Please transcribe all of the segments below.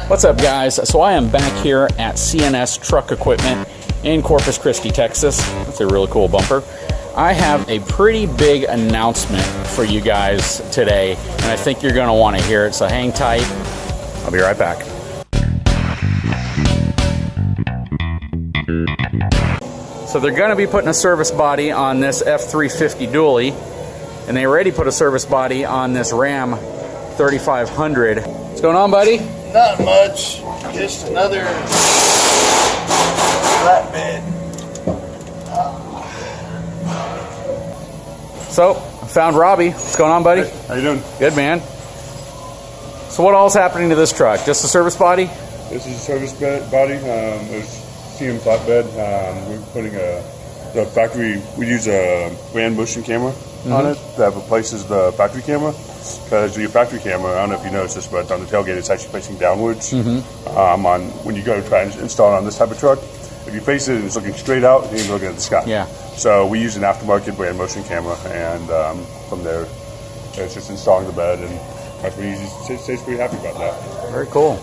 What's up, guys? So I am back here at CNS Truck Equipment in Corpus Christi, Texas. That's a really cool bumper. I have a pretty big announcement for you guys today, and I think you're going to want to hear it, so hang tight. I'll be right back. So they're going to be putting a service body on this F350 dually, and they already put a service body on this Ram 3500. What's going on, buddy? Not much, just another flatbed. So, I found Robbie. What's going on, buddy? Hey, how you doing? Good, man. So what all's happening to this truck? Just a service body? This is a service body. It's CM flatbed. We're putting the factory. We use a ran motion camera on it that replaces the factory camera. Because your factory camera, I don't know if you noticed this, but on the tailgate it's actually facing downwards. When you go to try and install it on this type of truck, if you face it and it's looking straight out, you're looking at the sky. Yeah. So we use an aftermarket brand motion camera, and from there, it's just installing the bed, and that's pretty easy. Stays pretty happy about that. Very cool.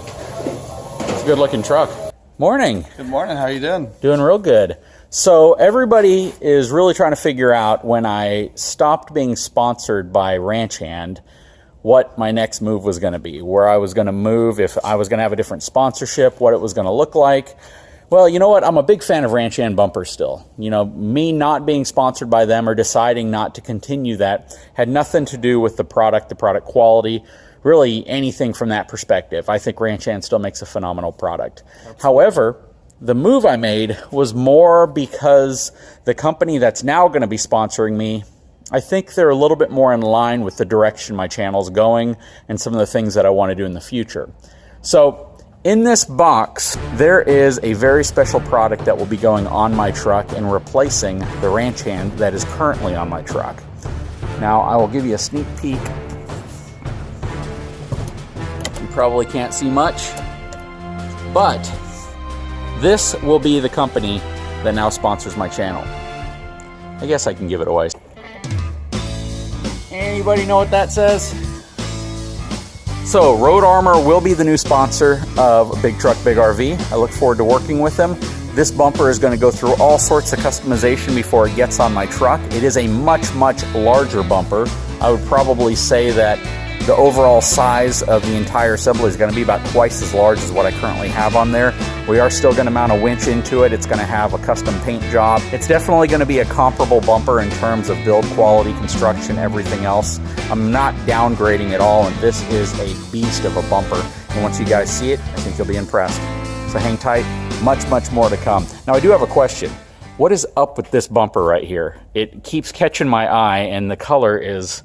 It's a good looking truck. Morning. Good morning, how are you doing? Doing real good. So everybody is really trying to figure out, when I stopped being sponsored by Ranch Hand, what my next move was going to be, where I was going to move, if I was going to have a different sponsorship, what it was going to look like. Well, you know what? I'm a big fan of Ranch Hand bumpers still. You know, me not being sponsored by them or deciding not to continue that had nothing to do with the product quality, really anything from that perspective. I think Ranch Hand still makes a phenomenal product. Absolutely. However, the move I made was more because the company that's now going to be sponsoring me, I think they're a little bit more in line with the direction my channel's going and some of the things that I want to do in the future. So in this box, there is a very special product that will be going on my truck and replacing the Ranch Hand that is currently on my truck. Now, I will give you a sneak peek. You probably can't see much, but this will be the company that now sponsors my channel. I guess I can give it away. Anybody know what that says? So, Road Armor will be the new sponsor of Big Truck Big RV. I look forward to working with them. This bumper is going to go through all sorts of customization before it gets on my truck. It is a much, much larger bumper. I would probably say that the overall size of the entire assembly is going to be about twice as large as what I currently have on there. We are still going to mount a winch into it. It's going to have a custom paint job. It's definitely going to be a comparable bumper in terms of build quality, construction, everything else. I'm not downgrading at all, and this is a beast of a bumper. And once you guys see it, I think you'll be impressed. So hang tight, much, much more to come. Now, I do have a question. What is up with this bumper right here? It keeps catching my eye, and the color is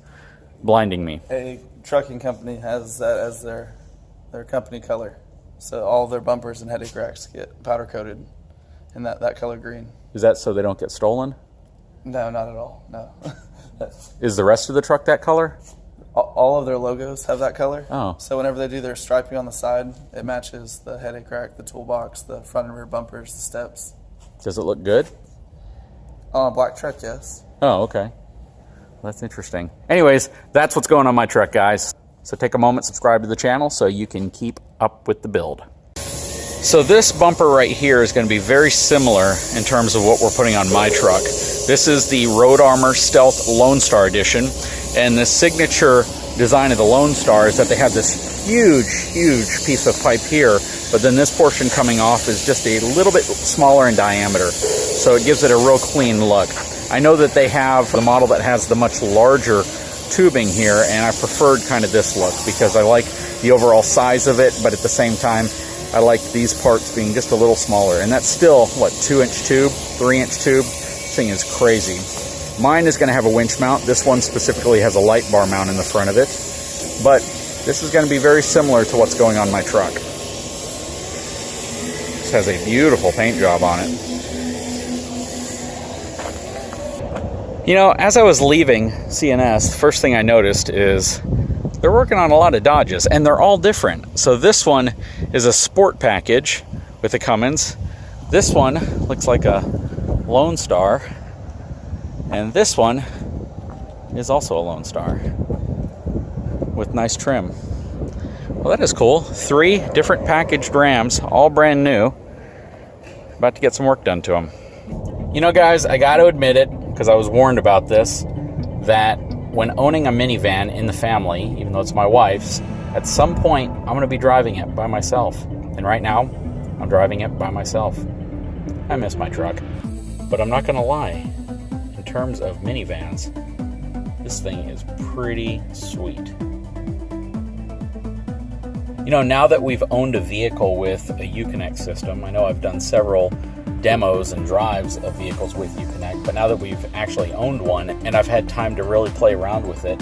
blinding me. A trucking company has that as their company color. So all their bumpers and headache racks get powder coated in that color green. Is that so they don't get stolen? No, not at all, no. Is the rest of the truck that color? All of their logos have that color. Oh. So whenever they do their striping on the side, it matches the headache rack, the toolbox, the front and rear bumpers, the steps. Does it look good? On a black truck, yes. Oh, okay. That's interesting. Anyways, that's what's going on my truck, guys. So take a moment, subscribe to the channel so you can keep up with the build. So this bumper right here is going to be very similar in terms of what we're putting on my truck. This is the Road Armor Stealth Lone Star Edition, and the signature design of the Lone Star is that they have this huge, huge piece of pipe here, but then this portion coming off is just a little bit smaller in diameter, so it gives it a real clean look. I know that they have the model that has the much larger tubing here, and I preferred kind of this look because I like the overall size of it, but at the same time I like these parts being just a little smaller. And that's still, what, 2-inch tube, 3-inch tube? This thing is crazy. Mine is going to have a winch mount. This one specifically has a light bar mount in the front of it, but this is going to be very similar to what's going on my truck. This has a beautiful paint job on it. You know, as I was leaving CNS, the first thing I noticed is they're working on a lot of Dodges, and they're all different. So this one is a sport package with a Cummins. This one looks like a Lone Star, and this one is also a Lone Star with nice trim. Well, that is cool. 3 different packaged Rams, all brand new. About to get some work done to them. You know, guys, I got to admit it, because I was warned about this, that when owning a minivan in the family, even though it's my wife's, at some point, I'm going to be driving it by myself. And right now, I'm driving it by myself. I miss my truck. But I'm not going to lie. In terms of minivans, this thing is pretty sweet. You know, now that we've owned a vehicle with a Uconnect system, I know I've done several demos and drives of vehicles with Uconnect, but now that we've actually owned one and I've had time to really play around with it,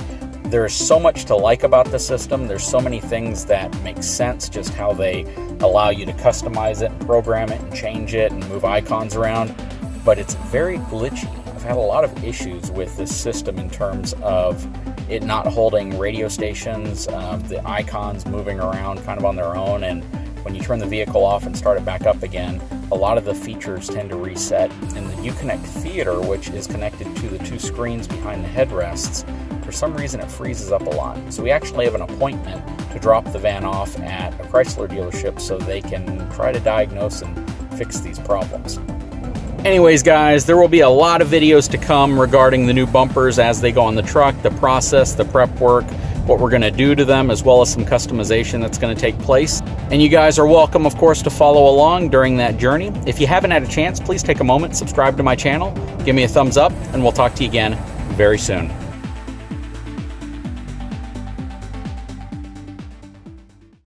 there's so much to like about the system. There's so many things that make sense, just how they allow you to customize it and program it and change it and move icons around, but it's very glitchy. I've had a lot of issues with this system in terms of it not holding radio stations, the icons moving around kind of on their own, and when you turn the vehicle off and start it back up again, a lot of the features tend to reset. And the Uconnect Theater, which is connected to the 2 screens behind the headrests, for some reason it freezes up a lot. So we actually have an appointment to drop the van off at a Chrysler dealership so they can try to diagnose and fix these problems. Anyways, guys, there will be a lot of videos to come regarding the new bumpers as they go on the truck, the process, the prep work, what we're going to do to them, as well as some customization that's going to take place. And you guys are welcome, of course, to follow along during that journey. If you haven't had a chance, please take a moment, subscribe to my channel, give me a thumbs up, and we'll talk to you again very soon.